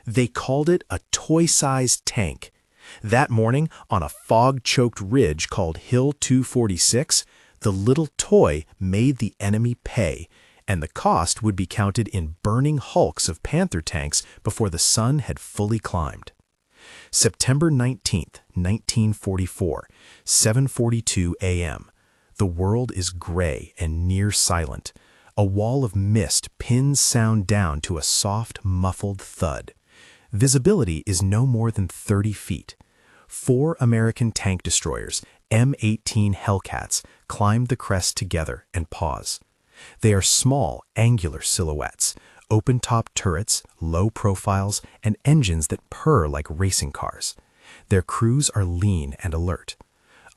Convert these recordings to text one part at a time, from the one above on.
They called it a toy-sized tank. That morning, on a fog-choked ridge called Hill 246, the little toy made the enemy pay, and the cost would be counted in burning hulks of Panther tanks before the sun had fully climbed. September 19, 1944, 7:42 a.m. The world is gray and near silent. A wall of mist pins sound down to a soft, muffled thud. Visibility is no more than 30 feet. 4 American tank destroyers, M18 Hellcats, climb the crest together and pause. They are small, angular silhouettes, open-top turrets, low profiles, and engines that purr like racing cars. Their crews are lean and alert.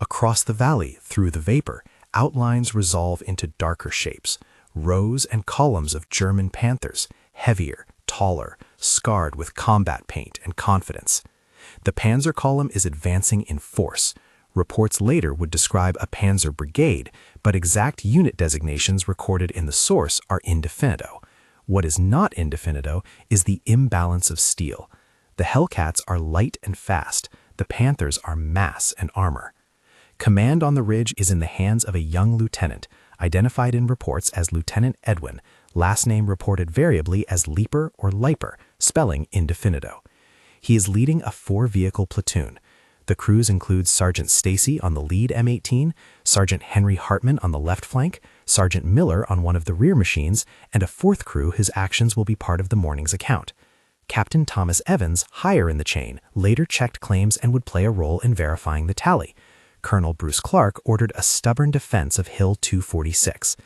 Across the valley, through the vapor, outlines resolve into darker shapes, rows and columns of German Panthers, heavier, taller, scarred with combat paint and confidence. The Panzer column is advancing in force. Reports later would describe a Panzer brigade, but exact unit designations recorded in the source are indefinito. What is not indefinito is the imbalance of steel. The Hellcats are light and fast. The Panthers are mass and armor. Command on the ridge is in the hands of a young lieutenant, identified in reports as Lieutenant Edwin, last name reported variably as Leaper or Liper, spelling indefinito. He is leading a 4-vehicle platoon. The crews include Sergeant Stacy on the lead M18, Sergeant Henry Hartman on the left flank, Sergeant Miller on one of the rear machines, and a 4th crew whose actions will be part of the morning's account. Captain Thomas Evans, higher in the chain, later checked claims and would play a role in verifying the tally. Colonel Bruce Clark ordered a stubborn defense of Hill 246.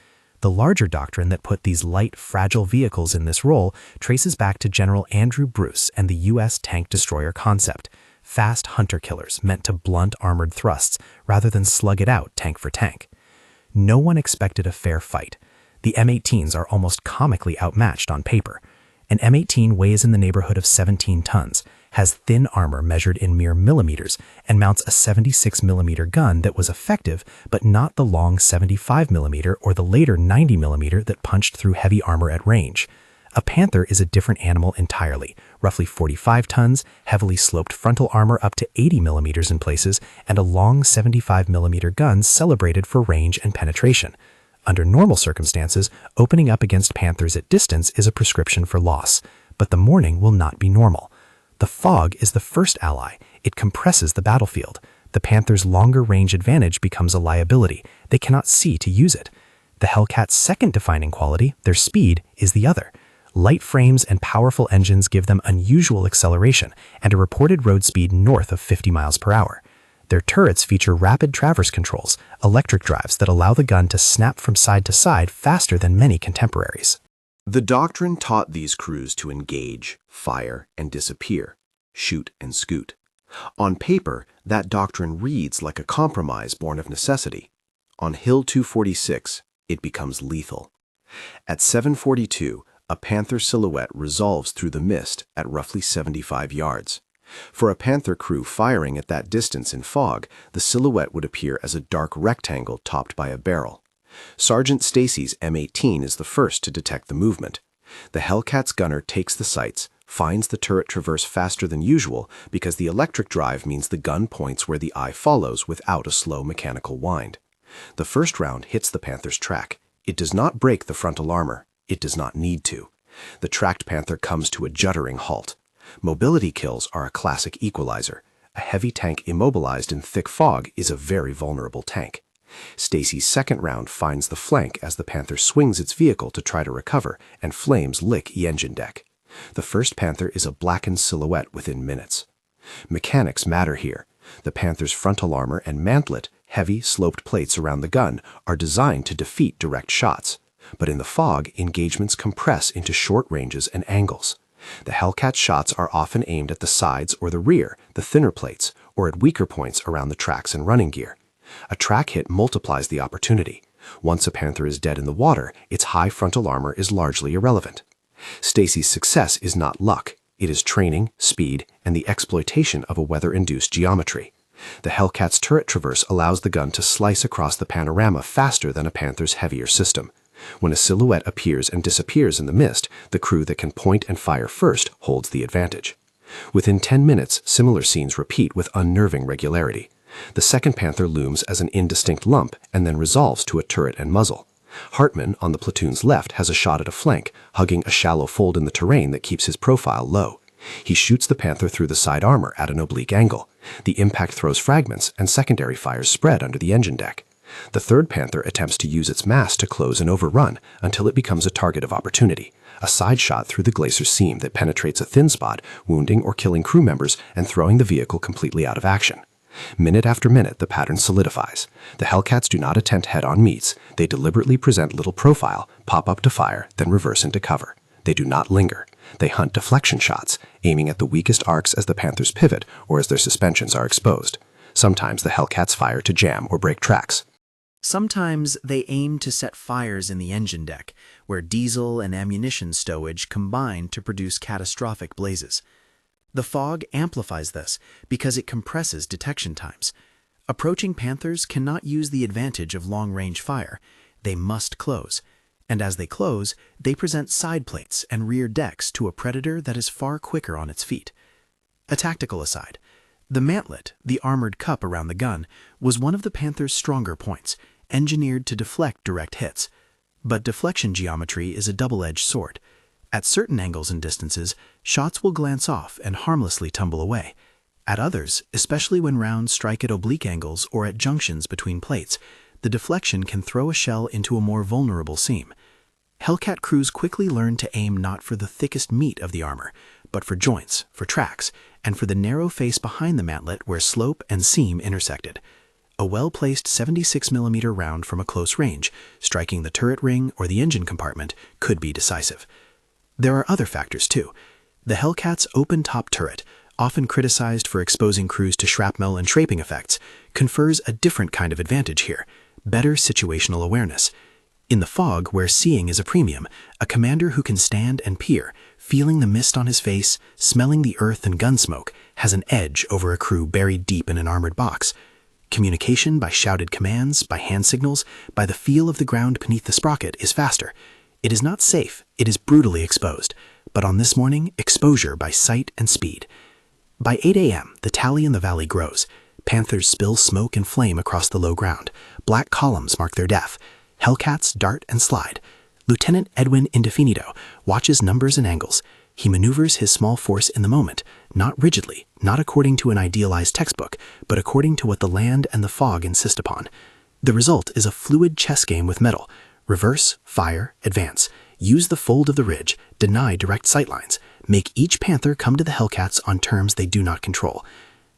The larger doctrine that put these light, fragile vehicles in this role traces back to General Andrew Bruce and the U.S. tank destroyer concept, fast hunter killers meant to blunt armored thrusts rather than slug it out tank for tank. No one expected a fair fight. The M18s are almost comically outmatched on paper. An M18 weighs in the neighborhood of 17 tons, has thin armor measured in mere millimeters, and mounts a 76mm gun that was effective, but not the long 75mm or the later 90mm that punched through heavy armor at range. A Panther is a different animal entirely, roughly 45 tons, heavily sloped frontal armor up to 80mm in places, and a long 75mm gun celebrated for range and penetration. Under normal circumstances, opening up against Panthers at distance is a prescription for loss, but the morning will not be normal. The fog is the first ally. It compresses the battlefield. The Panthers' longer range advantage becomes a liability. They cannot see to use it. The Hellcats' second defining quality, their speed, is the other. Light frames and powerful engines give them unusual acceleration and a reported road speed north of 50 miles per hour. Their turrets feature rapid traverse controls, electric drives that allow the gun to snap from side to side faster than many contemporaries. The doctrine taught these crews to engage, fire, and disappear, shoot and scoot. On paper, that doctrine reads like a compromise born of necessity. On Hill 246, it becomes lethal. At 7:42, a Panther silhouette resolves through the mist at roughly 75 yards. For a Panther crew firing at that distance in fog, the silhouette would appear as a dark rectangle topped by a barrel. Sergeant Stacy's M18 is the first to detect the movement. The Hellcats gunner takes the sights, finds the turret traverse faster than usual because the electric drive means the gun points where the eye follows without a slow mechanical wind. The first round hits the Panther's track. It does not break the frontal armor. It does not need to. The tracked Panther comes to a juddering halt. Mobility kills are a classic equalizer. A heavy tank immobilized in thick fog is a very vulnerable tank. Stacy's second round finds the flank as the Panther swings its vehicle to try to recover, and flames lick the engine deck. The first Panther is a blackened silhouette within minutes. Mechanics matter here. The Panther's frontal armor and mantlet, heavy, sloped plates around the gun, are designed to defeat direct shots. But in the fog, engagements compress into short ranges and angles. The Hellcat shots are often aimed at the sides or the rear, the thinner plates, or at weaker points around the tracks and running gear. A track hit multiplies the opportunity. Once a Panther is dead in the water, its high frontal armor is largely irrelevant. Stacy's success is not luck. It is training, speed, and the exploitation of a weather-induced geometry. The Hellcat's turret traverse allows the gun to slice across the panorama faster than a Panther's heavier system. When a silhouette appears and disappears in the mist, the crew that can point and fire first holds the advantage. Within 10 minutes, similar scenes repeat with unnerving regularity. The second Panther looms as an indistinct lump and then resolves to a turret and muzzle. Hartman, on the platoon's left, has a shot at a flank, hugging a shallow fold in the terrain that keeps his profile low. He shoots the Panther through the side armor at an oblique angle. The impact throws fragments, and secondary fires spread under the engine deck. The third Panther attempts to use its mass to close and overrun until it becomes a target of opportunity, a side shot through the glacier seam that penetrates a thin spot, wounding or killing crew members and throwing the vehicle completely out of action. Minute after minute, the pattern solidifies. The Hellcats do not attempt head-on meets. They deliberately present little profile, pop up to fire, then reverse into cover. They do not linger. They hunt deflection shots, aiming at the weakest arcs as the Panthers pivot or as their suspensions are exposed. Sometimes the Hellcats fire to jam or break tracks. Sometimes they aim to set fires in the engine deck, where diesel and ammunition stowage combine to produce catastrophic blazes. The fog amplifies this because it compresses detection times. Approaching Panthers cannot use the advantage of long-range fire. They must close. And as they close, they present side plates and rear decks to a predator that is far quicker on its feet. A tactical aside, the mantlet, the armored cup around the gun, was one of the Panther's stronger points, engineered to deflect direct hits. But deflection geometry is a double-edged sword. At certain angles and distances, shots will glance off and harmlessly tumble away. At others, especially when rounds strike at oblique angles or at junctions between plates, the deflection can throw a shell into a more vulnerable seam. Hellcat crews quickly learn to aim not for the thickest meat of the armor, but for joints, for tracks, and for the narrow face behind the mantlet where slope and seam intersected. A well-placed 76mm round from a close range, striking the turret ring or the engine compartment, could be decisive. There are other factors too. The Hellcat's open-top turret, often criticized for exposing crews to shrapnel and shaping effects, confers a different kind of advantage here: better situational awareness. In the fog, where seeing is a premium, a commander who can stand and peer, feeling the mist on his face, smelling the earth and gun smoke, has an edge over a crew buried deep in an armored box. Communication by shouted commands, by hand signals, by the feel of the ground beneath the sprocket is faster. It is not safe, it is brutally exposed. But on this morning, exposure by sight and speed. By 8 a.m., the tally in the valley grows. Panthers spill smoke and flame across the low ground. Black columns mark their death. Hellcats dart and slide. Lieutenant Edwin Indefinido watches numbers and angles. He maneuvers his small force in the moment, not rigidly, not according to an idealized textbook, but according to what the land and the fog insist upon. The result is a fluid chess game with metal. Reverse, fire, advance. Use the fold of the ridge, deny direct sightlines. Make each Panther come to the Hellcats on terms they do not control.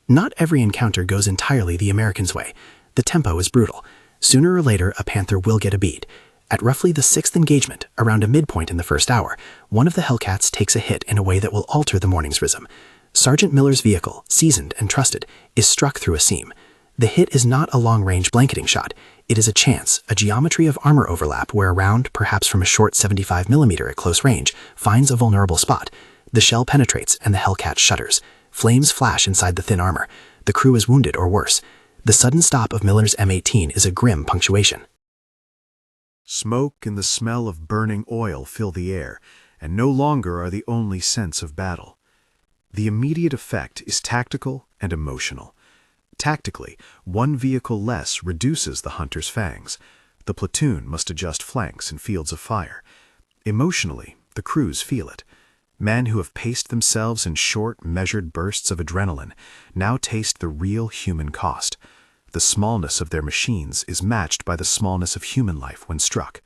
Not every encounter goes entirely the Americans' way. The tempo is brutal. Sooner or later, a Panther will get a bead. At roughly the 6th engagement, around a midpoint in the first hour, one of the Hellcats takes a hit in a way that will alter the morning's rhythm. Sergeant Miller's vehicle, seasoned and trusted, is struck through a seam. The hit is not a long-range blanketing shot. It is a chance, a geometry of armor overlap where a round, perhaps from a short 75mm at close range, finds a vulnerable spot. The shell penetrates and the Hellcat shudders. Flames flash inside the thin armor. The crew is wounded or worse. The sudden stop of Miller's M18 is a grim punctuation. Smoke and the smell of burning oil fill the air, and no longer are the only sense of battle. The immediate effect is tactical and emotional. Tactically, one vehicle less reduces the hunter's fangs. The platoon must adjust flanks in fields of fire. Emotionally, the crews feel it. Men who have paced themselves in short, measured bursts of adrenaline now taste the real human cost. The smallness of their machines is matched by the smallness of human life when struck.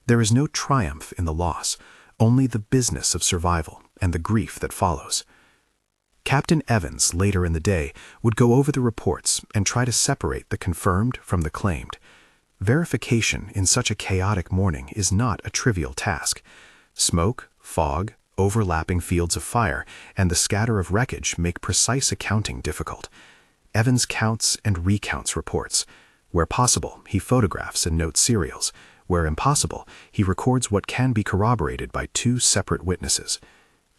There is no triumph in the loss, only the business of survival and the grief that follows. Captain Evans, later in the day, would go over the reports and try to separate the confirmed from the claimed. Verification in such a chaotic morning is not a trivial task. Smoke, fog, overlapping fields of fire, and the scatter of wreckage make precise accounting difficult. Evans counts and recounts reports. Where possible, he photographs and notes serials. Where impossible, he records what can be corroborated by 2 separate witnesses.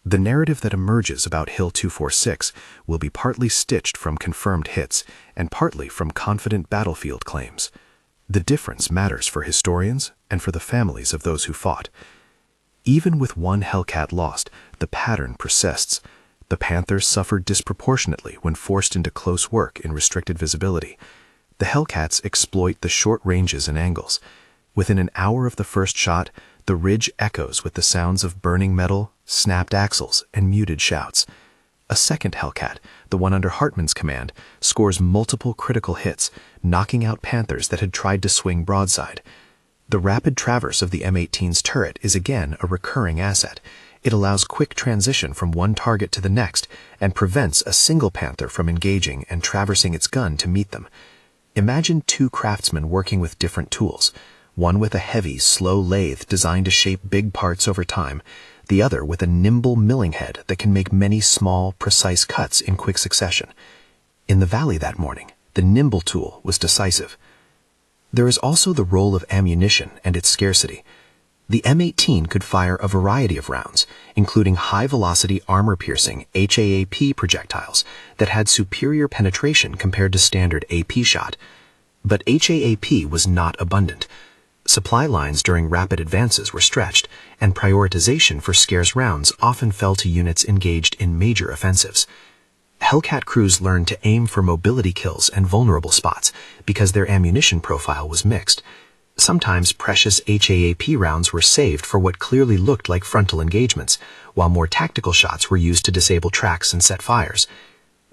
The narrative that emerges about Hill 246 will be partly stitched from confirmed hits and partly from confident battlefield claims. The difference matters for historians and for the families of those who fought. Even with one Hellcat lost, the pattern persists. The Panthers suffered disproportionately when forced into close work in restricted visibility. The Hellcats exploit the short ranges and angles. Within an hour of the first shot, the ridge echoes with the sounds of burning metal, snapped axles, and muted shouts. A second Hellcat, the one under Hartmann's command, scores multiple critical hits, knocking out Panthers that had tried to swing broadside. The rapid traverse of the M18's turret is again a recurring asset. It allows quick transition from one target to the next and prevents a single Panther from engaging and traversing its gun to meet them. Imagine two craftsmen working with different tools, one with a heavy, slow lathe designed to shape big parts over time, the other with a nimble milling head that can make many small, precise cuts in quick succession. In the valley that morning, the nimble tool was decisive. There is also the role of ammunition and its scarcity. The M18 could fire a variety of rounds, including high-velocity armor-piercing HAAP projectiles that had superior penetration compared to standard AP shot. But HAAP was not abundant. Supply lines during rapid advances were stretched, and prioritization for scarce rounds often fell to units engaged in major offensives. Hellcat crews learned to aim for mobility kills and vulnerable spots because their ammunition profile was mixed. Sometimes precious HAAP rounds were saved for what clearly looked like frontal engagements, while more tactical shots were used to disable tracks and set fires.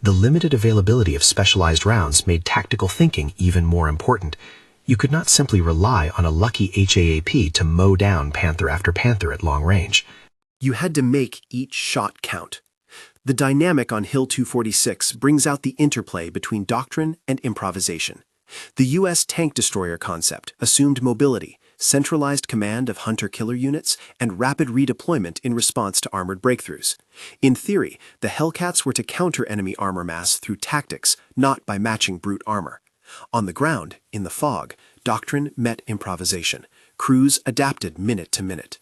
The limited availability of specialized rounds made tactical thinking even more important. You could not simply rely on a lucky HAAP to mow down Panther after Panther at long range. You had to make each shot count. The dynamic on Hill 246 brings out the interplay between doctrine and improvisation. The U.S. tank destroyer concept assumed mobility, centralized command of hunter-killer units, and rapid redeployment in response to armored breakthroughs. In theory, the Hellcats were to counter enemy armor mass through tactics, not by matching brute armor. On the ground, in the fog, doctrine met improvisation. Crews adapted minute to minute.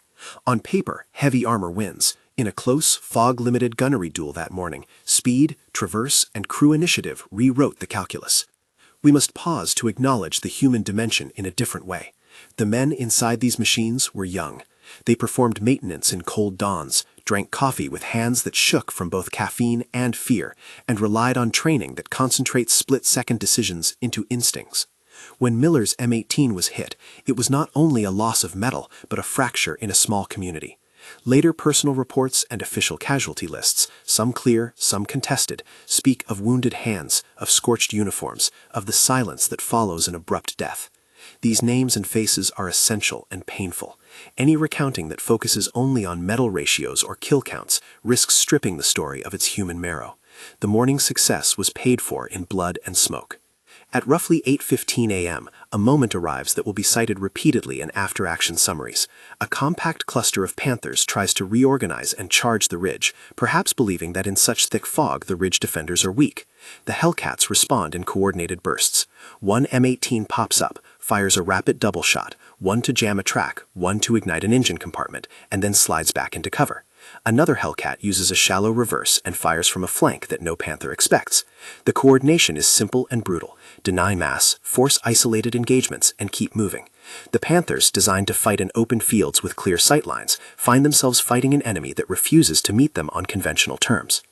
On paper, heavy armor wins. In a close, fog-limited gunnery duel that morning, speed, traverse, and crew initiative rewrote the calculus. We must pause to acknowledge the human dimension in a different way. The men inside these machines were young. They performed maintenance in cold dawns, drank coffee with hands that shook from both caffeine and fear, and relied on training that concentrates split-second decisions into instincts. When Miller's M18 was hit, it was not only a loss of metal, but a fracture in a small community. Later personal reports and official casualty lists, some clear, some contested, speak of wounded hands, of scorched uniforms, of the silence that follows an abrupt death. These names and faces are essential and painful. Any recounting that focuses only on medal ratios or kill counts risks stripping the story of its human marrow. The morning's success was paid for in blood and smoke. At roughly 8:15 a.m., a moment arrives that will be cited repeatedly in after-action summaries. A compact cluster of Panthers tries to reorganize and charge the ridge, perhaps believing that in such thick fog the ridge defenders are weak. The Hellcats respond in coordinated bursts. One M18 pops up, fires a rapid double shot, one to jam a track, one to ignite an engine compartment, and then slides back into cover. Another Hellcat uses a shallow reverse and fires from a flank that no Panther expects. The coordination is simple and brutal. Deny mass, force isolated engagements, and keep moving. The Panthers, designed to fight in open fields with clear sightlines, find themselves fighting an enemy that refuses to meet them on conventional terms.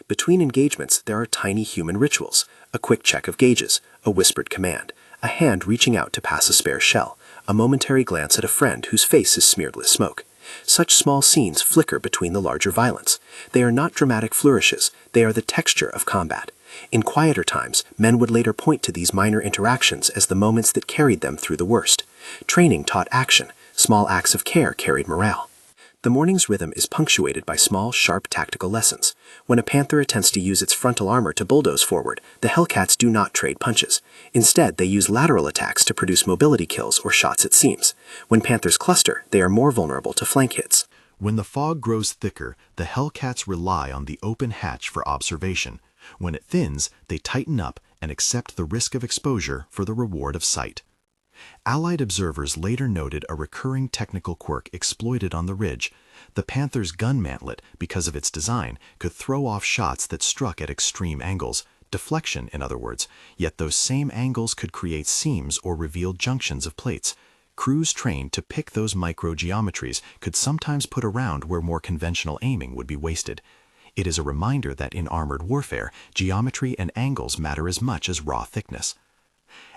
Between engagements, there are tiny human rituals: a quick check of gauges, a whispered command, a hand reaching out to pass a spare shell, a momentary glance at a friend whose face is smeared with smoke. Such small scenes flicker between the larger violence. They are not dramatic flourishes, they are the texture of combat. In quieter times, men would later point to these minor interactions as the moments that carried them through the worst. Training taught action, small acts of care carried morale. The morning's rhythm is punctuated by small, sharp tactical lessons. When a Panther attempts to use its frontal armor to bulldoze forward, the Hellcats do not trade punches. Instead, they use lateral attacks to produce mobility kills or shots at seams. When Panthers cluster, they are more vulnerable to flank hits. When the fog grows thicker, the Hellcats rely on the open hatch for observation. When it thins, they tighten up and accept the risk of exposure for the reward of sight. Allied observers later noted a recurring technical quirk exploited on the ridge. The Panther's gun mantlet, because of its design, could throw off shots that struck at extreme angles, deflection in other words, yet those same angles could create seams or reveal junctions of plates. Crews trained to pick those micro-geometries could sometimes put a round where more conventional aiming would be wasted. It is a reminder that in armored warfare, geometry and angles matter as much as raw thickness.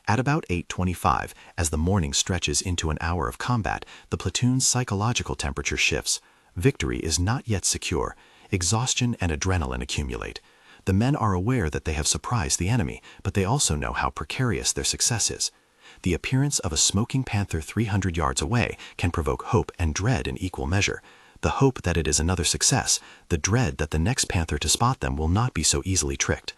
At about 8:25, as the morning stretches into an hour of combat, the platoon's psychological temperature shifts. Victory is not yet secure. Exhaustion and adrenaline accumulate. The men are aware that they have surprised the enemy, but they also know how precarious their success is. The appearance of a smoking Panther 300 yards away can provoke hope and dread in equal measure. The hope that it is another success, the dread that the next Panther to spot them will not be so easily tricked.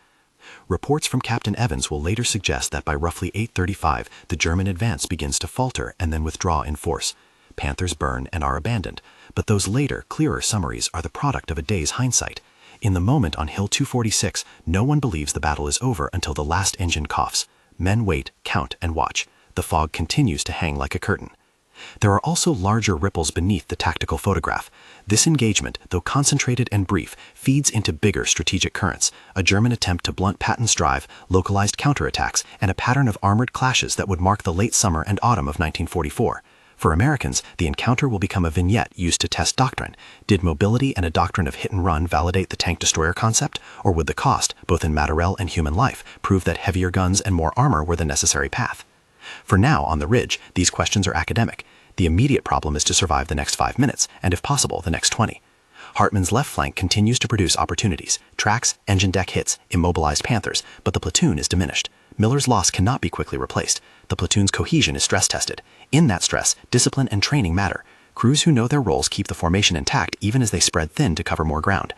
Reports from Captain Evans will later suggest that by roughly 8:35, the German advance begins to falter and then withdraw in force. Panthers burn and are abandoned, but those later, clearer summaries are the product of a day's hindsight. In the moment on Hill 246, no one believes the battle is over until the last engine coughs. Men wait, count, and watch. The fog continues to hang like a curtain. There are also larger ripples beneath the tactical photograph. This engagement, though concentrated and brief, feeds into bigger strategic currents, a German attempt to blunt Patton's drive, localized counterattacks, and a pattern of armored clashes that would mark the late summer and autumn of 1944. For Americans, the encounter will become a vignette used to test doctrine. Did mobility and a doctrine of hit and run validate the tank-destroyer concept, or would the cost, both in materiel and human life, prove that heavier guns and more armor were the necessary path? For now, on the ridge, these questions are academic. The immediate problem is to survive the next 5 minutes, and if possible, the next 20. Hartmann's left flank continues to produce opportunities, tracks, engine deck hits, immobilized Panthers, but the platoon is diminished. Miller's loss cannot be quickly replaced. The platoon's cohesion is stress-tested. In that stress, discipline and training matter. Crews who know their roles keep the formation intact even as they spread thin to cover more ground.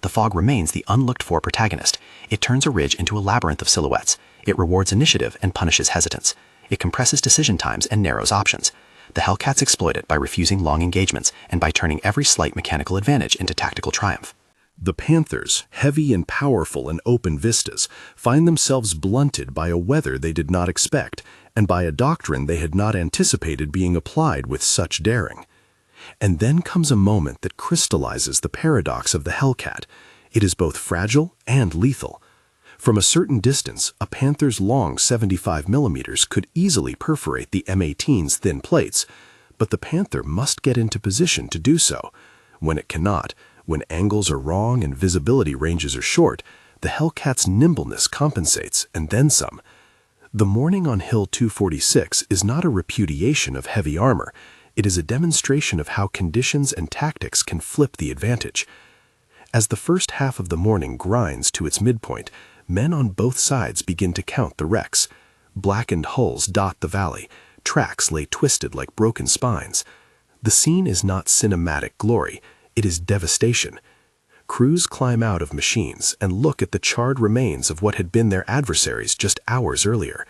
The fog remains the unlooked-for protagonist. It turns a ridge into a labyrinth of silhouettes. It rewards initiative and punishes hesitance. It compresses decision times and narrows options. The Hellcats exploit it by refusing long engagements and by turning every slight mechanical advantage into tactical triumph. The Panthers, heavy and powerful in open vistas, find themselves blunted by a weather they did not expect and by a doctrine they had not anticipated being applied with such daring. And then comes a moment that crystallizes the paradox of the Hellcat. It is both fragile and lethal. From a certain distance, a Panther's long 75 millimeters could easily perforate the M18's thin plates, but the Panther must get into position to do so. When it cannot, when angles are wrong and visibility ranges are short, the Hellcat's nimbleness compensates, and then some. The morning on Hill 246 is not a repudiation of heavy armor. It is a demonstration of how conditions and tactics can flip the advantage. As the first half of the morning grinds to its midpoint, men on both sides begin to count the wrecks. Blackened hulls dot the valley. Tracks lay twisted like broken spines. The scene is not cinematic glory. It is devastation. Crews climb out of machines and look at the charred remains of what had been their adversaries just hours earlier.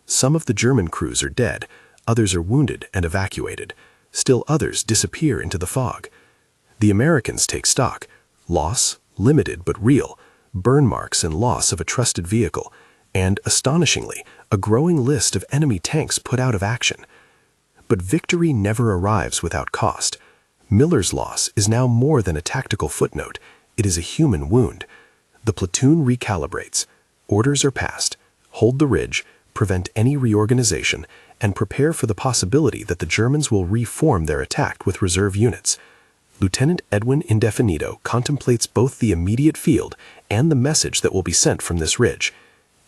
Some of the German crews are dead, others are wounded and evacuated. Still others disappear into the fog. The Americans take stock. Loss, limited but real, burn marks and loss of a trusted vehicle, and, astonishingly, a growing list of enemy tanks put out of action. But victory never arrives without cost. Miller's loss is now more than a tactical footnote. It is a human wound. The platoon recalibrates. Orders are passed. Hold the ridge, prevent any reorganization, and prepare for the possibility that the Germans will reform their attack with reserve units. Lieutenant Edwin Indefinido contemplates both the immediate field and the message that will be sent from this ridge.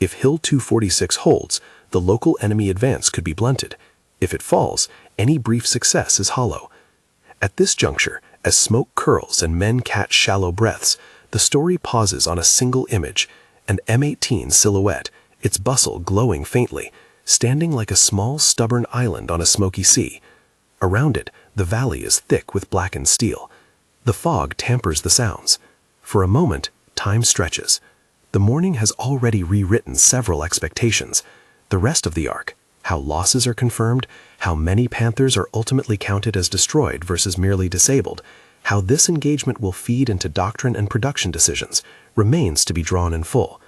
If Hill 246 holds, the local enemy advance could be blunted. If it falls, any brief success is hollow. At this juncture, as smoke curls and men catch shallow breaths, the story pauses on a single image, an M18 silhouette, its bustle glowing faintly, standing like a small stubborn island on a smoky sea. Around it, the valley is thick with blackened steel. The fog tampers the sounds. For a moment, time stretches. The morning has already rewritten several expectations. The rest of the arc, how losses are confirmed, how many Panthers are ultimately counted as destroyed versus merely disabled, how this engagement will feed into doctrine and production decisions, remains to be drawn in full.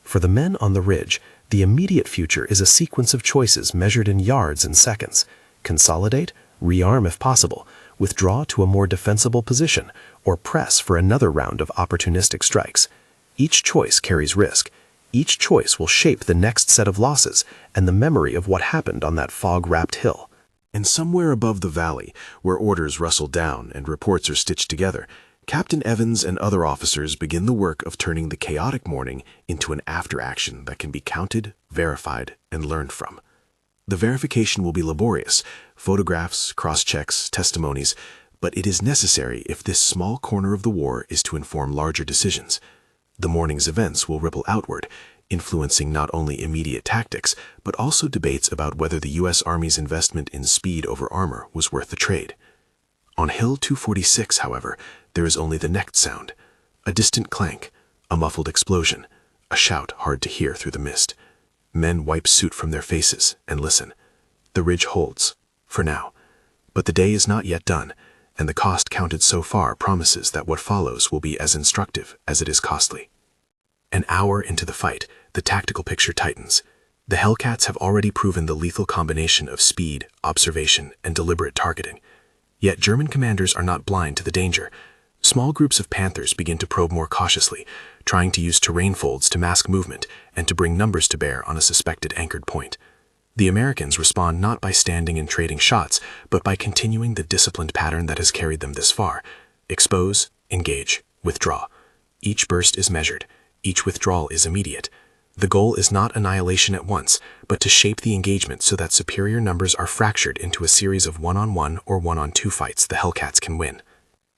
For the men on the ridge, the immediate future is a sequence of choices measured in yards and seconds. Consolidate, rearm if possible, withdraw to a more defensible position, or press for another round of opportunistic strikes. Each choice carries risk. Each choice will shape the next set of losses and the memory of what happened on that fog-wrapped hill. And somewhere above the valley, where orders rustle down and reports are stitched together, Captain Evans and other officers begin the work of turning the chaotic morning into an after-action that can be counted, verified, and learned from. The verification will be laborious, photographs, cross-checks, testimonies, but it is necessary if this small corner of the war is to inform larger decisions. The morning's events will ripple outward, influencing not only immediate tactics, but also debates about whether the U.S. Army's investment in speed over armor was worth the trade. On Hill 246, however, there is only the next sound, a distant clank, a muffled explosion, a shout hard to hear through the mist. Men wipe soot from their faces and listen. The ridge holds, for now. But the day is not yet done, and the cost counted so far promises that what follows will be as instructive as it is costly. An hour into the fight, the tactical picture tightens. The Hellcats have already proven the lethal combination of speed, observation, and deliberate targeting. Yet German commanders are not blind to the danger. Small groups of Panthers begin to probe more cautiously, trying to use terrain folds to mask movement and to bring numbers to bear on a suspected anchored point. The Americans respond not by standing and trading shots, but by continuing the disciplined pattern that has carried them this far. Expose, engage, withdraw. Each burst is measured. Each withdrawal is immediate. The goal is not annihilation at once, but to shape the engagement so that superior numbers are fractured into a series of one-on-one or one-on-two fights the Hellcats can win.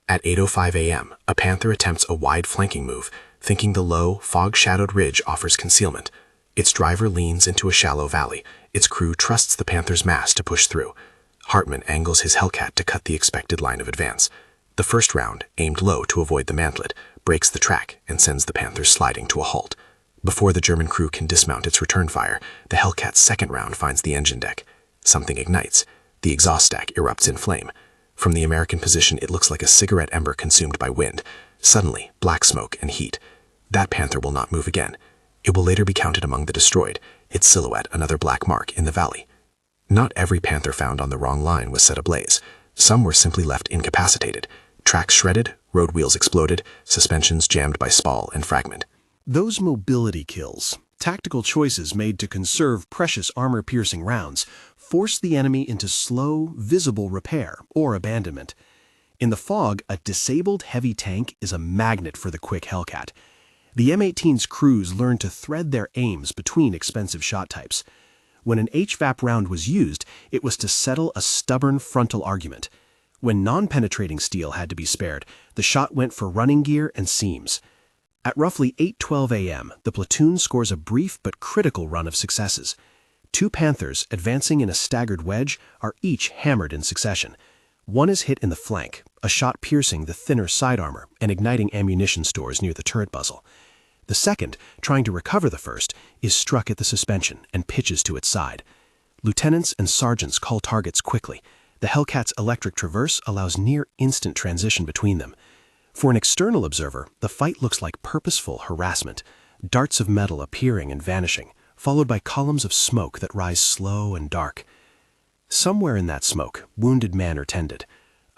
At 8:05 a.m., a Panther attempts a wide flanking move, thinking the low, fog-shadowed ridge offers concealment. Its driver leans into a shallow valley. Its crew trusts the Panther's mass to push through. Hartmann angles his Hellcat to cut the expected line of advance. The first round, aimed low to avoid the mantlet, breaks the track and sends the Panthers sliding to a halt. Before the German crew can dismount its return fire, the Hellcat's second round finds the engine deck. Something ignites. The exhaust stack erupts in flame. From the American position, it looks like a cigarette ember consumed by wind. Suddenly, black smoke and heat. That Panther will not move again. It will later be counted among the destroyed, its silhouette another black mark in the valley. Not every Panther found on the wrong line was set ablaze. Some were simply left incapacitated. Tracks shredded, road wheels exploded, suspensions jammed by spall and fragment. Those mobility kills, tactical choices made to conserve precious armor-piercing rounds, force the enemy into slow, visible repair or abandonment. In the fog, a disabled heavy tank is a magnet for the quick Hellcat. The M18's crews learned to thread their aims between expensive shot types. When an HVAP round was used, it was to settle a stubborn frontal argument. When non-penetrating steel had to be spared, the shot went for running gear and seams. At roughly 8:12 a.m., the platoon scores a brief but critical run of successes. Two Panthers, advancing in a staggered wedge, are each hammered in succession. One is hit in the flank, a shot piercing the thinner side armor and igniting ammunition stores near the turret muzzle. The second, trying to recover the first, is struck at the suspension and pitches to its side. Lieutenants and sergeants call targets quickly. The Hellcat's electric traverse allows near-instant transition between them. For an external observer, the fight looks like purposeful harassment, darts of metal appearing and vanishing, followed by columns of smoke that rise slow and dark. Somewhere in that smoke, wounded men are tended.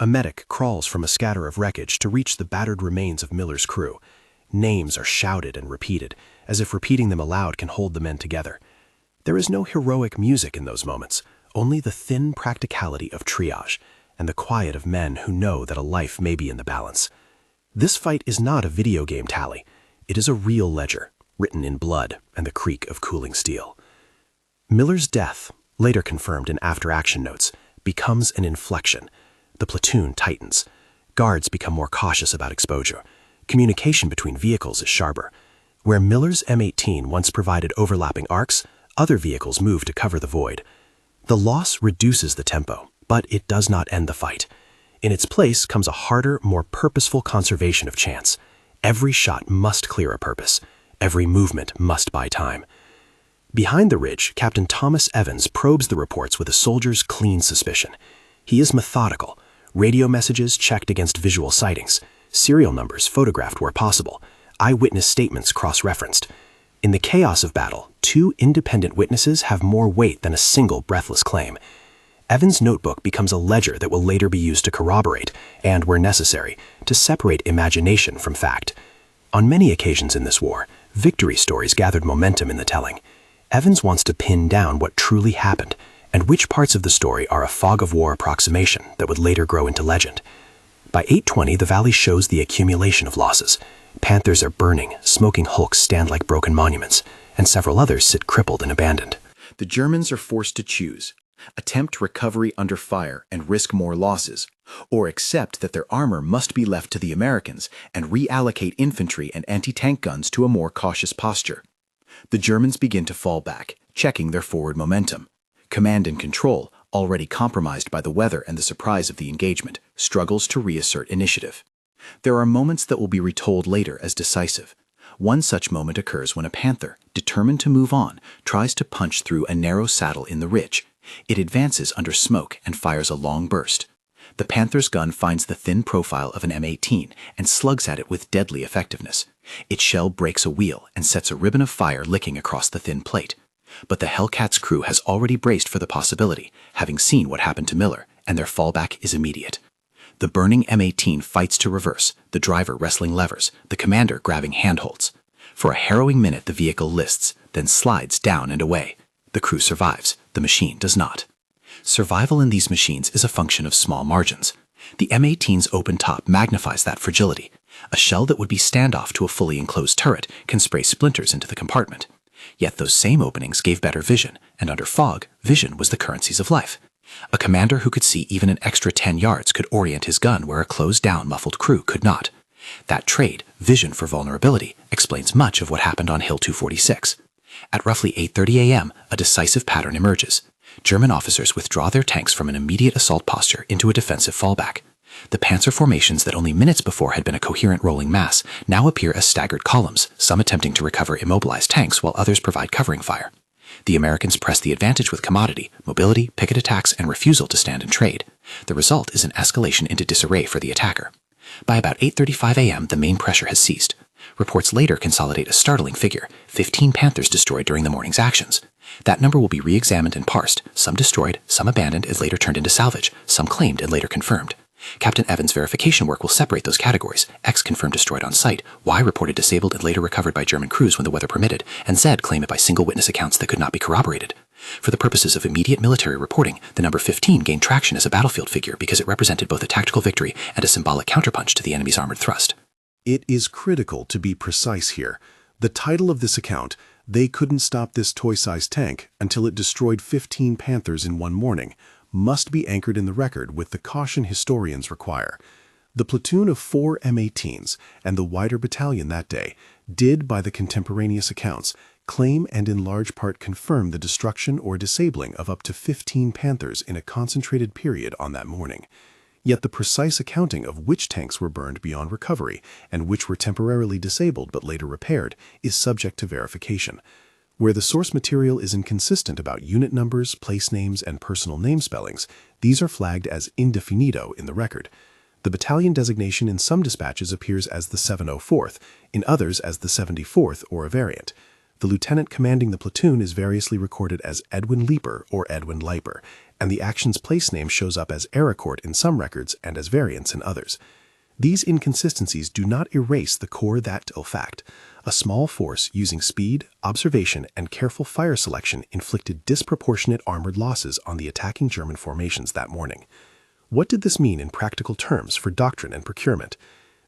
A medic crawls from a scatter of wreckage to reach the battered remains of Miller's crew. Names are shouted and repeated, as if repeating them aloud can hold the men together. There is no heroic music in those moments, only the thin practicality of triage and the quiet of men who know that a life may be in the balance. This fight is not a video game tally. It is a real ledger, written in blood and the creak of cooling steel. Miller's death, later confirmed in after-action notes, becomes an inflection. The platoon tightens. Guards become more cautious about exposure. Communication between vehicles is sharper. Where Miller's M18 once provided overlapping arcs, other vehicles move to cover the void. The loss reduces the tempo, but it does not end the fight. In its place comes a harder, more purposeful conservation of chance. Every shot must clear a purpose. Every movement must buy time. Behind the ridge, Captain Thomas Evans probes the reports with a soldier's clean suspicion. He is methodical. Radio messages checked against visual sightings. Serial numbers photographed where possible. Eyewitness statements cross-referenced. In the chaos of battle, two independent witnesses have more weight than a single breathless claim. Evans' notebook becomes a ledger that will later be used to corroborate, and, where necessary, to separate imagination from fact. On many occasions in this war, victory stories gathered momentum in the telling. Evans wants to pin down what truly happened, and which parts of the story are a fog of war approximation that would later grow into legend. By 8:20, the valley shows the accumulation of losses. Panthers are burning, smoking hulks stand like broken monuments, and several others sit crippled and abandoned. The Germans are forced to choose: attempt recovery under fire and risk more losses, or accept that their armor must be left to the Americans and reallocate infantry and anti-tank guns to a more cautious posture. The Germans begin to fall back, checking their forward momentum. Command and control, already compromised by the weather and the surprise of the engagement, struggles to reassert initiative. There are moments that will be retold later as decisive. One such moment occurs when a Panther, determined to move on, tries to punch through a narrow saddle in the ridge. It advances under smoke and fires a long burst. The Panther's gun finds the thin profile of an M18 and slugs at it with deadly effectiveness. Its shell breaks a wheel and sets a ribbon of fire licking across the thin plate. But the Hellcats crew has already braced for the possibility, having seen what happened to Miller, and their fallback is immediate. The burning M18 fights to reverse, the driver wrestling levers, the commander grabbing handholds. For a harrowing minute the vehicle lists, then slides down and away. The crew survives, the machine does not. Survival in these machines is a function of small margins. The M18's open top magnifies that fragility. A shell that would be standoff to a fully enclosed turret can spray splinters into the compartment. Yet those same openings gave better vision, and under fog, vision was the currencies of life. A commander who could see even an extra 10 yards could orient his gun where a closed-down, muffled crew could not. That trade, vision for vulnerability, explains much of what happened on Hill 246. At roughly 8:30 a.m., a decisive pattern emerges. German officers withdraw their tanks from an immediate assault posture into a defensive fallback. The panzer formations that only minutes before had been a coherent rolling mass now appear as staggered columns, some attempting to recover immobilized tanks while others provide covering fire. The Americans press the advantage with commodity, mobility, picket attacks, and refusal to stand and trade. The result is an escalation into disarray for the attacker. By about 8:35 a.m., the main pressure has ceased. Reports later consolidate a startling figure: 15 Panthers destroyed during the morning's actions. That number will be re-examined and parsed, some destroyed, some abandoned and later turned into salvage, some claimed and later confirmed. Captain Evans' verification work will separate those categories: X confirmed destroyed on site, Y reported disabled and later recovered by German crews when the weather permitted, and Z claimed by single witness accounts that could not be corroborated. For the purposes of immediate military reporting, the number 15 gained traction as a battlefield figure because it represented both a tactical victory and a symbolic counterpunch to the enemy's armored thrust. It is critical to be precise here. The title of this account, "They Couldn't Stop This Toy-Sized Tank Until It Destroyed 15 Panthers in One Morning," must be anchored in the record with the caution historians require. The platoon of 4 M18s and the wider battalion that day did, by the contemporaneous accounts, claim and in large part confirm the destruction or disabling of up to 15 Panthers in a concentrated period on that morning. Yet the precise accounting of which tanks were burned beyond recovery and which were temporarily disabled but later repaired is subject to verification. Where the source material is inconsistent about unit numbers, place names, and personal name spellings, these are flagged as indefinito in the record. The battalion designation in some dispatches appears as the 704th, in others as the 74th or a variant. The lieutenant commanding the platoon is variously recorded as Edwin Leeper or Edwin Leiper, and the action's place name shows up as Ericourt in some records and as variants in others. These inconsistencies do not erase the core fact. A small force using speed, observation, and careful fire selection inflicted disproportionate armored losses on the attacking German formations that morning. What did this mean in practical terms for doctrine and procurement?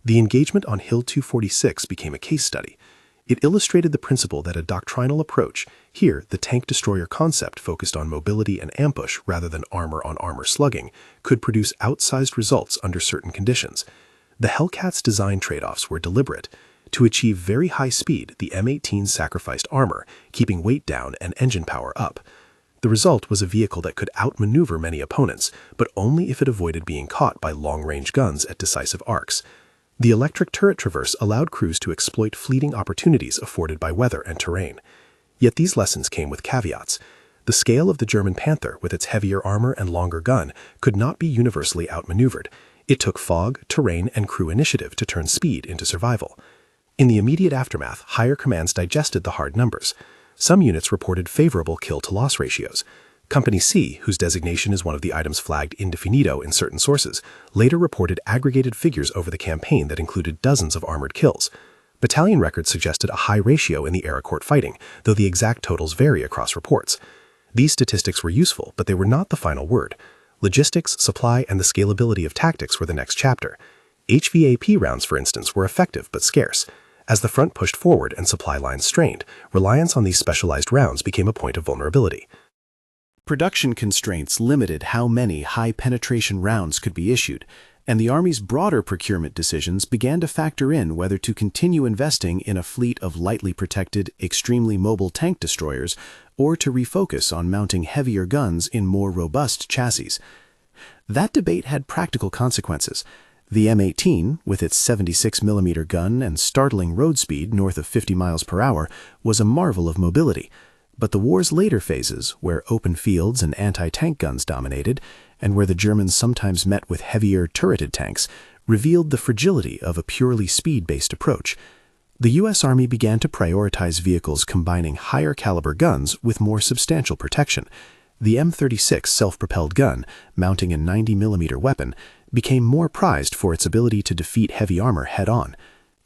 The engagement on Hill 246 became a case study. It illustrated the principle that a doctrinal approach, here the tank destroyer concept focused on mobility and ambush rather than armor-on-armor slugging, could produce outsized results under certain conditions. The Hellcats' design trade-offs were deliberate. To achieve very high speed, the M18 sacrificed armor, keeping weight down and engine power up. The result was a vehicle that could outmaneuver many opponents, but only if it avoided being caught by long-range guns at decisive arcs. The electric turret traverse allowed crews to exploit fleeting opportunities afforded by weather and terrain. Yet these lessons came with caveats. The scale of the German Panther, with its heavier armor and longer gun, could not be universally outmaneuvered. It took fog, terrain, and crew initiative to turn speed into survival. In the immediate aftermath, higher commands digested the hard numbers. Some units reported favorable kill-to-loss ratios. Company C, whose designation is one of the items flagged indefinito in certain sources, later reported aggregated figures over the campaign that included dozens of armored kills. Battalion records suggested a high ratio in the air-court fighting, though the exact totals vary across reports. These statistics were useful, but they were not the final word. Logistics, supply, and the scalability of tactics were the next chapter. HVAP rounds, for instance, were effective but scarce. As the front pushed forward and supply lines strained, reliance on these specialized rounds became a point of vulnerability. Production constraints limited how many high-penetration rounds could be issued, and the Army's broader procurement decisions began to factor in whether to continue investing in a fleet of lightly protected, extremely mobile tank destroyers or to refocus on mounting heavier guns in more robust chassis. That debate had practical consequences. The M18, with its 76mm gun and startling road speed north of 50 miles per hour, was a marvel of mobility. But the war's later phases, where open fields and anti-tank guns dominated, and where the Germans sometimes met with heavier turreted tanks, revealed the fragility of a purely speed-based approach. The U.S. Army began to prioritize vehicles combining higher caliber guns with more substantial protection. The M36 self-propelled gun, mounting a 90mm weapon, became more prized for its ability to defeat heavy armor head-on.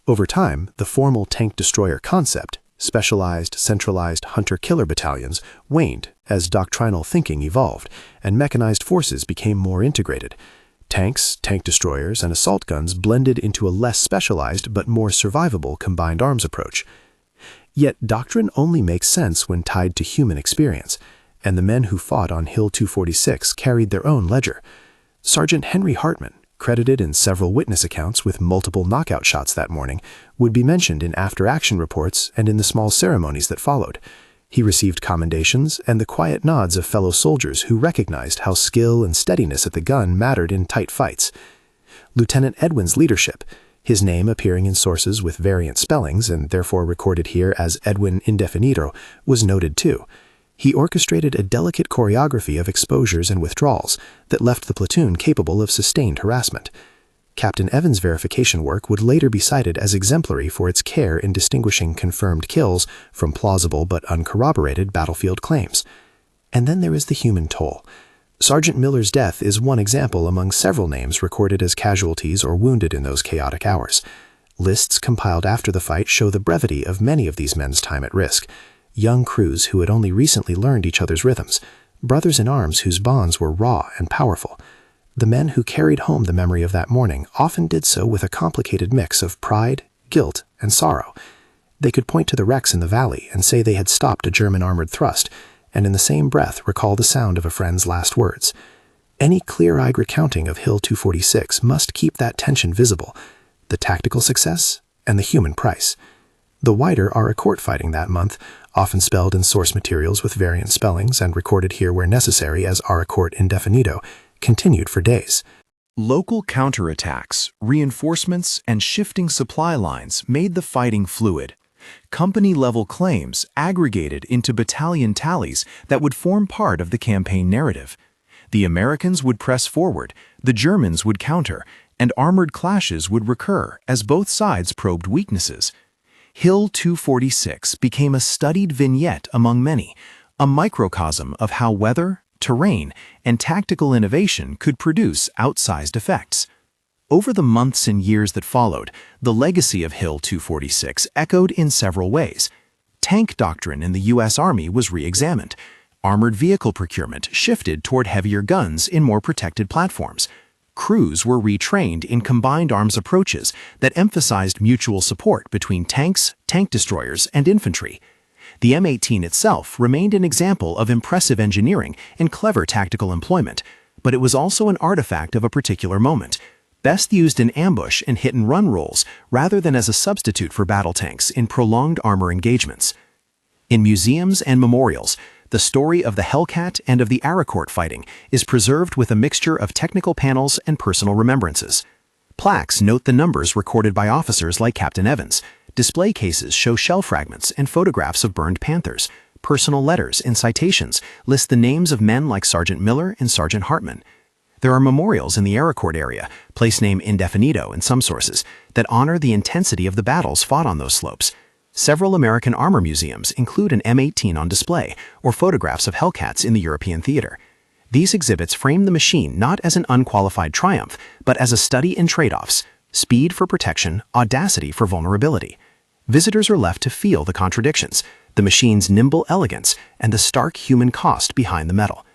Over time, the formal tank destroyer concept, specialized, centralized hunter-killer battalions, waned as doctrinal thinking evolved, and mechanized forces became more integrated. Tanks, tank destroyers, and assault guns blended into a less specialized but more survivable combined arms approach. Yet doctrine only makes sense when tied to human experience, and the men who fought on Hill 246 carried their own ledger. Sergeant Henry Hartman, credited in several witness accounts with multiple knockout shots that morning, would be mentioned in after-action reports and in the small ceremonies that followed. He received commendations and the quiet nods of fellow soldiers who recognized how skill and steadiness at the gun mattered in tight fights. Lieutenant Edwin's leadership, his name appearing in sources with variant spellings and therefore recorded here as Edwin Indefinido, was noted too. He orchestrated a delicate choreography of exposures and withdrawals that left the platoon capable of sustained harassment. Captain Evans' verification work would later be cited as exemplary for its care in distinguishing confirmed kills from plausible but uncorroborated battlefield claims. And then there is the human toll. Sergeant Miller's death is one example among several names recorded as casualties or wounded in those chaotic hours. Lists compiled after the fight show the brevity of many of these men's time at risk. Young crews who had only recently learned each other's rhythms, brothers in arms whose bonds were raw and powerful. The men who carried home the memory of that morning often did so with a complicated mix of pride, guilt, and sorrow. They could point to the wrecks in the valley and say they had stopped a German armored thrust, and in the same breath recall the sound of a friend's last words. Any clear-eyed recounting of Hill 246 must keep that tension visible, the tactical success and the human price. The wider Ara-Court fighting that month, often spelled in source materials with variant spellings and recorded here where necessary as Ara-Court Indefinido, continued for days. Local counterattacks, reinforcements, and shifting supply lines made the fighting fluid. Company-level claims aggregated into battalion tallies that would form part of the campaign narrative. The Americans would press forward, the Germans would counter, and armored clashes would recur as both sides probed weaknesses. Hill 246 became a studied vignette among many, a microcosm of how weather, terrain, and tactical innovation could produce outsized effects. Over the months and years that followed, the legacy of Hill 246 echoed in several ways. Tank doctrine in the U.S. Army was re-examined. Armored vehicle procurement shifted toward heavier guns in more protected platforms. Crews were retrained in combined arms approaches that emphasized mutual support between tanks, tank destroyers, and infantry. The M18 itself remained an example of impressive engineering and clever tactical employment, but it was also an artifact of a particular moment, best used in ambush and hit-and-run roles rather than as a substitute for battle tanks in prolonged armor engagements. In museums and memorials, the story of the Hellcat and of the Ara-Court fighting is preserved with a mixture of technical panels and personal remembrances. Plaques note the numbers recorded by officers like Captain Evans. Display cases show shell fragments and photographs of burned Panthers. Personal letters and citations list the names of men like Sergeant Miller and Sergeant Hartman. There are memorials in the Ara-Court area, place name Indefinido in some sources, that honor the intensity of the battles fought on those slopes. Several American armor museums include an M18 on display or photographs of Hellcats in the European theater. These exhibits frame the machine not as an unqualified triumph, but as a study in trade-offs, speed for protection, audacity for vulnerability. Visitors are left to feel the contradictions, the machine's nimble elegance, and the stark human cost behind the metal.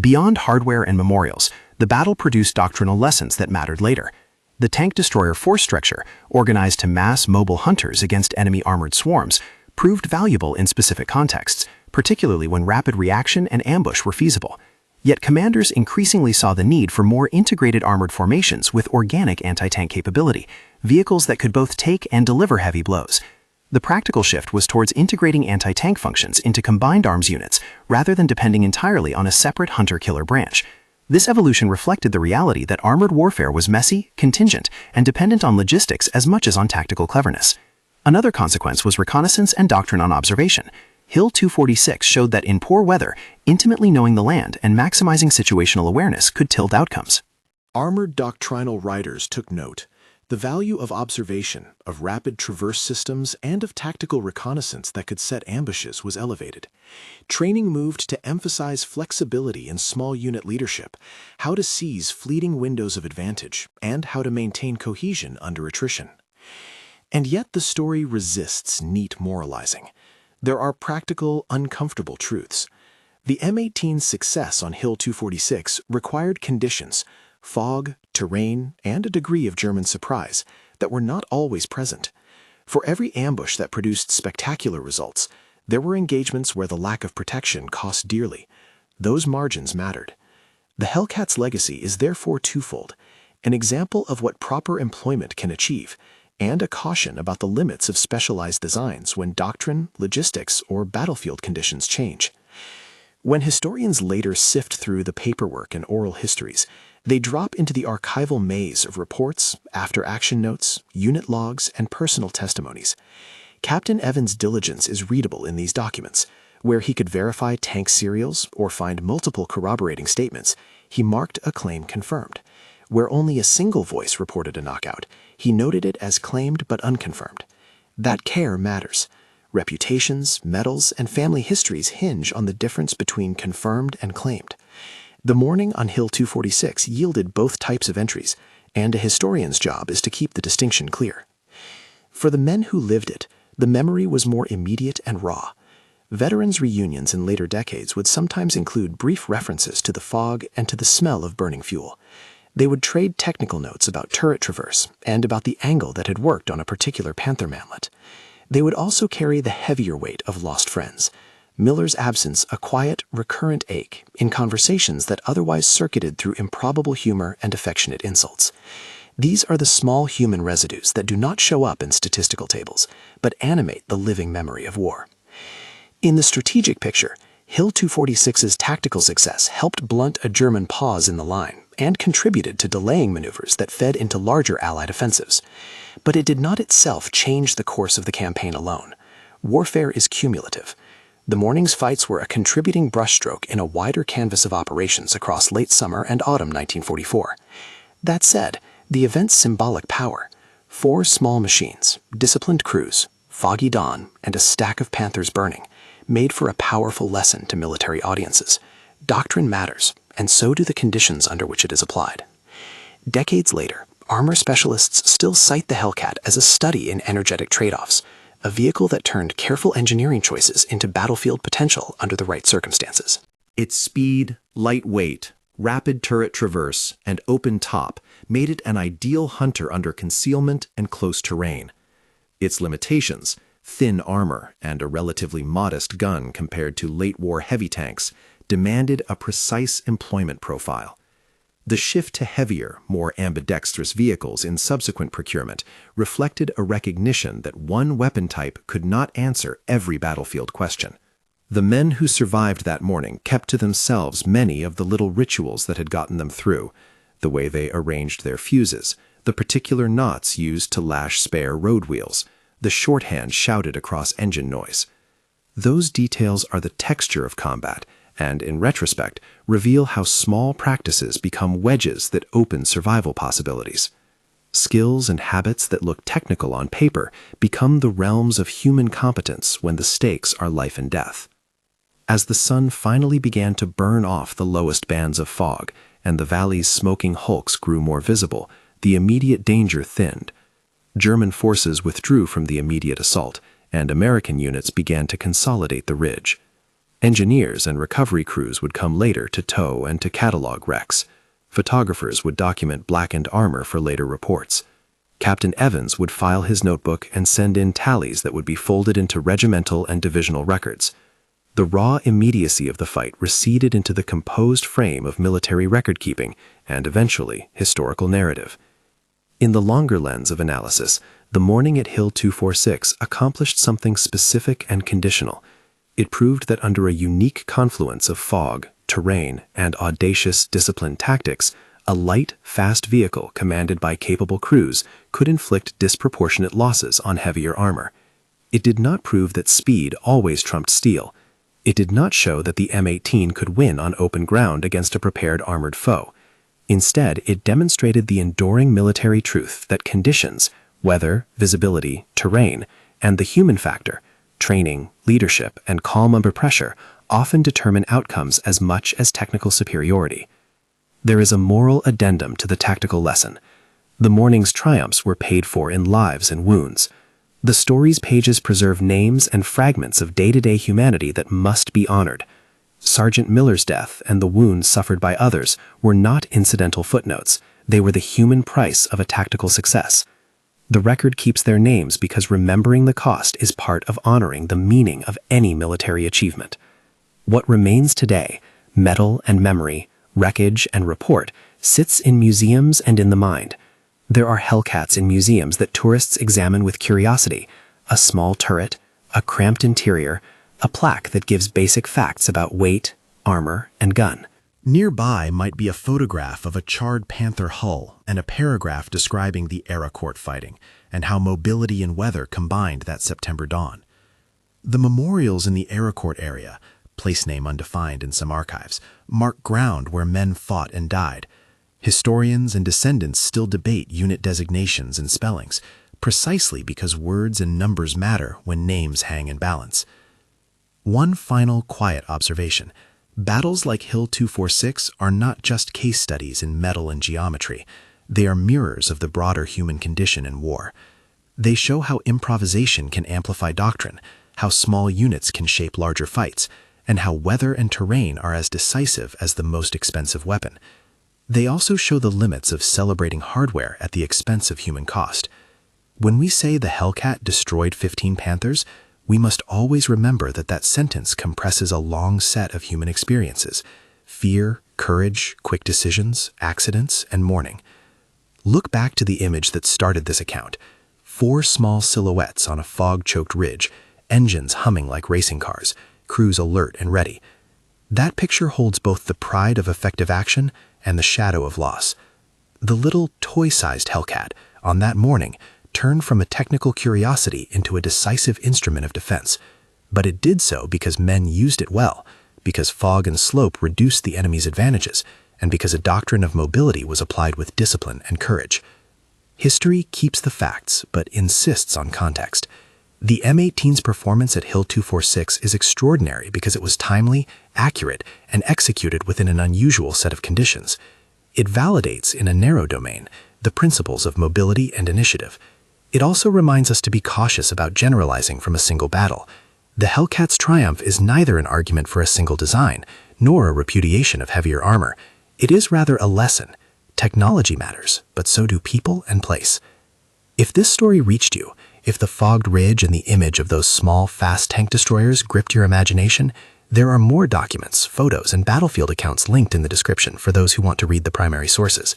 Beyond hardware and memorials, the battle produced doctrinal lessons that mattered later. The tank destroyer force structure, organized to mass mobile hunters against enemy armored swarms, proved valuable in specific contexts, particularly when rapid reaction and ambush were feasible. Yet commanders increasingly saw the need for more integrated armored formations with organic anti-tank capability, vehicles that could both take and deliver heavy blows. The practical shift was towards integrating anti-tank functions into combined arms units rather than depending entirely on a separate hunter-killer branch. This evolution reflected the reality that armored warfare was messy, contingent, and dependent on logistics as much as on tactical cleverness. Another consequence was reconnaissance and doctrine on observation. Hill 246 showed that in poor weather, intimately knowing the land and maximizing situational awareness could tilt outcomes. Armored doctrinal writers took note. The value of observation, of rapid traverse systems, and of tactical reconnaissance that could set ambushes was elevated. Training moved to emphasize flexibility in small unit leadership, how to seize fleeting windows of advantage, and how to maintain cohesion under attrition. And yet the story resists neat moralizing. There are practical, uncomfortable truths. The M18's success on Hill 246 required conditions, fog, terrain, and a degree of German surprise that were not always present. For every ambush that produced spectacular results, there were engagements where the lack of protection cost dearly. Those margins mattered. The Hellcats' legacy is therefore twofold: an example of what proper employment can achieve, and a caution about the limits of specialized designs when doctrine, logistics, or battlefield conditions change. When historians later sift through the paperwork and oral histories, they drop into the archival maze of reports, after-action notes, unit logs, and personal testimonies. Captain Evans' diligence is readable in these documents. Where he could verify tank serials or find multiple corroborating statements, he marked a claim confirmed. Where only a single voice reported a knockout, he noted it as claimed but unconfirmed. That care matters. Reputations, medals, and family histories hinge on the difference between confirmed and claimed. The morning on Hill 246 yielded both types of entries, and a historian's job is to keep the distinction clear. For the men who lived it, the memory was more immediate and raw. Veterans' reunions in later decades would sometimes include brief references to the fog and to the smell of burning fuel. They would trade technical notes about turret traverse and about the angle that had worked on a particular Panther manlet. They would also carry the heavier weight of lost friends. Miller's absence a quiet, recurrent ache in conversations that otherwise circuited through improbable humor and affectionate insults. These are the small human residues that do not show up in statistical tables, but animate the living memory of war. In the strategic picture, Hill 246's tactical success helped blunt a German pause in the line and contributed to delaying maneuvers that fed into larger Allied offensives. But it did not itself change the course of the campaign alone. Warfare is cumulative. The morning's fights were a contributing brushstroke in a wider canvas of operations across late summer and autumn 1944. That said, the event's symbolic power, 4 small machines, disciplined crews, foggy dawn, and a stack of Panthers burning, made for a powerful lesson to military audiences. Doctrine matters, and so do the conditions under which it is applied. Decades later, armor specialists still cite the Hellcat as a study in energetic trade-offs, a vehicle that turned careful engineering choices into battlefield potential under the right circumstances. Its speed, lightweight, rapid turret traverse, and open top made it an ideal hunter under concealment and close terrain. Its limitations, thin armor and a relatively modest gun compared to late-war heavy tanks, demanded a precise employment profile. The shift to heavier, more ambidextrous vehicles in subsequent procurement reflected a recognition that one weapon type could not answer every battlefield question. The men who survived that morning kept to themselves many of the little rituals that had gotten them through, the way they arranged their fuses, the particular knots used to lash spare road wheels, the shorthand shouted across engine noise. Those details are the texture of combat, and in retrospect, reveal how small practices become wedges that open survival possibilities. Skills and habits that look technical on paper become the realms of human competence when the stakes are life and death. As the sun finally began to burn off the lowest bands of fog and the valley's smoking hulks grew more visible, the immediate danger thinned. German forces withdrew from the immediate assault, and American units began to consolidate the ridge. Engineers and recovery crews would come later to tow and to catalog wrecks. Photographers would document blackened armor for later reports. Captain Evans would file his notebook and send in tallies that would be folded into regimental and divisional records. The raw immediacy of the fight receded into the composed frame of military record-keeping and, eventually, historical narrative. In the longer lens of analysis, the morning at Hill 246 accomplished something specific and conditional. It proved that under a unique confluence of fog, terrain, and audacious, disciplined tactics, a light, fast vehicle commanded by capable crews could inflict disproportionate losses on heavier armor. It did not prove that speed always trumped steel. It did not show that the M18 could win on open ground against a prepared armored foe. Instead, it demonstrated the enduring military truth that conditions, weather, visibility, terrain, and the human factor, training, leadership, and calm under pressure, often determine outcomes as much as technical superiority. There is a moral addendum to the tactical lesson. The morning's triumphs were paid for in lives and wounds. The story's pages preserve names and fragments of day-to-day humanity that must be honored. Sergeant Miller's death and the wounds suffered by others were not incidental footnotes. They were the human price of a tactical success. The record keeps their names because remembering the cost is part of honoring the meaning of any military achievement. What remains today, metal and memory, wreckage and report, sits in museums and in the mind. There are Hellcats in museums that tourists examine with curiosity: a small turret, a cramped interior, a plaque that gives basic facts about weight, armor, and gun. Nearby might be a photograph of a charred Panther hull and a paragraph describing the Aracourt fighting and how mobility and weather combined that September dawn. The memorials in the Aracourt area, place name undefined in some archives, mark ground where men fought and died. Historians and descendants still debate unit designations and spellings, precisely because words and numbers matter when names hang in balance. One final quiet observation: battles like Hill 246 are not just case studies in metal and geometry. They are mirrors of the broader human condition in war. They show how improvisation can amplify doctrine, how small units can shape larger fights, and how weather and terrain are as decisive as the most expensive weapon. They also show the limits of celebrating hardware at the expense of human cost. When we say the Hellcat destroyed 15 Panthers, we must always remember that that sentence compresses a long set of human experiences: fear, courage, quick decisions, accidents, and mourning. Look back to the image that started this account: 4 small silhouettes on a fog-choked ridge, engines humming like racing cars, crews alert and ready. That picture holds both the pride of effective action and the shadow of loss. The little toy-sized Hellcat, on that morning, turned from a technical curiosity into a decisive instrument of defense. But it did so because men used it well, because fog and slope reduced the enemy's advantages, and because a doctrine of mobility was applied with discipline and courage. History keeps the facts, but insists on context. The M18's performance at Hill 246 is extraordinary because it was timely, accurate, and executed within an unusual set of conditions. It validates, in a narrow domain, the principles of mobility and initiative. It also reminds us to be cautious about generalizing from a single battle. The Hellcat's triumph is neither an argument for a single design, nor a repudiation of heavier armor. It is rather a lesson. Technology matters, but so do people and place. If this story reached you, if the fogged ridge and the image of those small, fast tank destroyers gripped your imagination, there are more documents, photos, and battlefield accounts linked in the description for those who want to read the primary sources.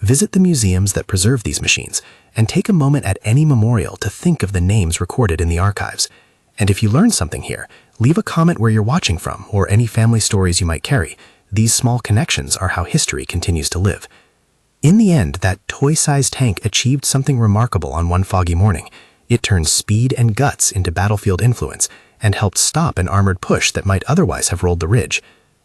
Visit the museums that preserve these machines, and take a moment at any memorial to think of the names recorded in the archives. And if you learned something here, leave a comment where you're watching from or any family stories you might carry. These small connections are how history continues to live. In the end, that toy-sized tank achieved something remarkable on one foggy morning. It turned speed and guts into battlefield influence and helped stop an armored push that might otherwise have rolled the ridge.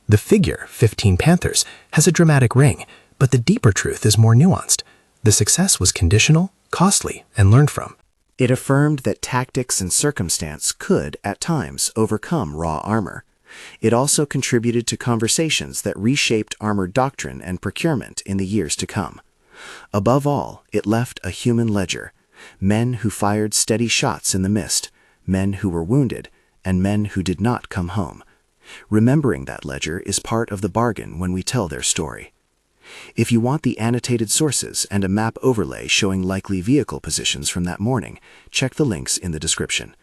The figure, 15 Panthers, has a dramatic ring, but the deeper truth is more nuanced. The success was conditional, costly, and learned from. It affirmed that tactics and circumstance could, at times, overcome raw armor. It also contributed to conversations that reshaped armored doctrine and procurement in the years to come. Above all, it left a human ledger, Men who fired steady shots in the mist, men who were wounded, and men who did not come home. Remembering that ledger is part of the bargain when we tell their story. If you want the annotated sources and a map overlay showing likely vehicle positions from that morning, check the links in the description.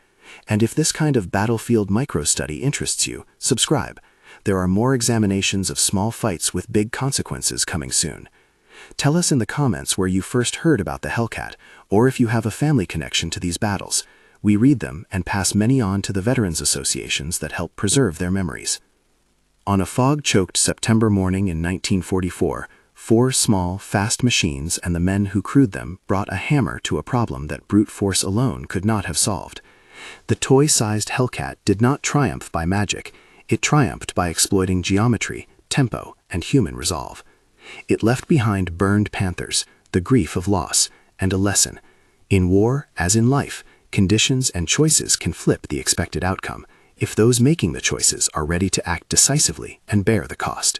And if this kind of battlefield micro-study interests you, subscribe. There are more examinations of small fights with big consequences coming soon. Tell us in the comments where you first heard about the Hellcat, or if you have a family connection to these battles. We read them and pass many on to the veterans associations that help preserve their memories. On a fog-choked September morning in 1944, 4 small, fast machines and the men who crewed them brought a hammer to a problem that brute force alone could not have solved. The toy-sized Hellcat did not triumph by magic. It triumphed by exploiting geometry, tempo, and human resolve. It left behind burned Panthers, the grief of loss, and a lesson. In war, as in life, conditions and choices can flip the expected outcome if those making the choices are ready to act decisively and bear the cost.